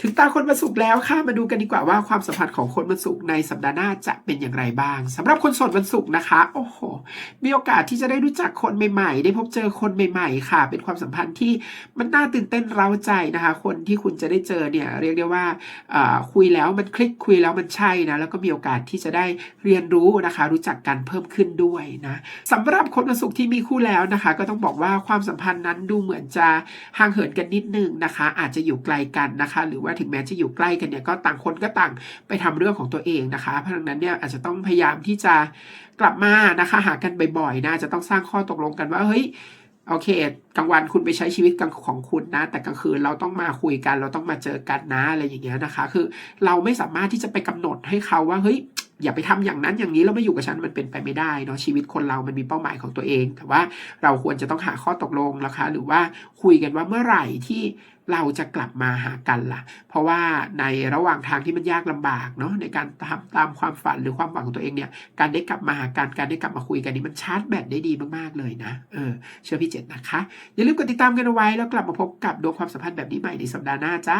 ถึงตาคนวันศุกร์แล้วค่ะมาดูกันดีกว่าว่าความสัมพันธ์ของคนวันศุกร์ในสัปดาห์หน้าจะเป็นอย่างไรบ้างสำหรับคนโสดวันศุกร์นะคะโอ้โหมีโอกาสที่จะได้รู้จักคนใหม่ๆได้พบเจอคนใหม่ๆค่ะเป็นความสัมพันธ์ที่มันน่าตื่นเต้นเร้าใจนะคะคนที่คุณจะได้เจอเนี่ยเรียกได้ว่าคุยแล้วมันคลิกคุยแล้วมันใช่นะแล้วก็มีโอกาสที่จะได้เรียนรู้นะคะรู้จักกันเพิ่มขึ้นด้วยนะสำหรับคนวันศุกร์ที่มีคู่แล้วนะคะก็ต้องบอกว่าความสัมพันธ์นั้นดูเหมือนจะห่างเหินกันนิดนึงนะคะอาจจะอยู่ไกลกันนะคะหรือว่าถึงแม้จะอยู่ใกล้กันเนี่ยก็ต่างคนก็ต่างไปทำเรื่องของตัวเองนะคะเพราะฉะนั้นเนี่ยอาจจะต้องพยายามที่จะกลับมานะคะหากันบ่อยๆนะจะต้องสร้างข้อตกลงกันว่าเฮ้ยโอเคกลางวันคุณไปใช้ชีวิตของคุณนะแต่กลางคืนเราต้องมาคุยกันเราต้องมาเจอกันนะอะไรอย่างเงี้ยนะคะคือเราไม่สามารถที่จะไปกำหนดให้เขาว่าเฮ้ยอย่าไปทำอย่างนั้นอย่างนี้แล้วมาอยู่กับฉันมันเป็นไปไม่ได้เนาะชีวิตคนเรามันมีเป้าหมายของตัวเองแต่ว่าเราควรจะต้องหาข้อตกลงนะคะหรือว่าคุยกันว่าเมื่อไหร่ที่เราจะกลับมาหากันล่ะเพราะว่าในระหว่างทางที่มันยากลำบากเนาะในการทำตามความฝันหรือความหวังของตัวเองเนี่ยการได้กลับมาหากันการได้กลับมาคุยกันนี่มันชาร์จแบตได้ดีมากๆเลยนะเชื่อพี่เจตนะคะอย่าลืมกดติดตามกันเอาไว้แล้วกลับมาพบกับดวงความสัมพันธ์แบบนี้ใหม่ในสัปดาห์หน้าจ้า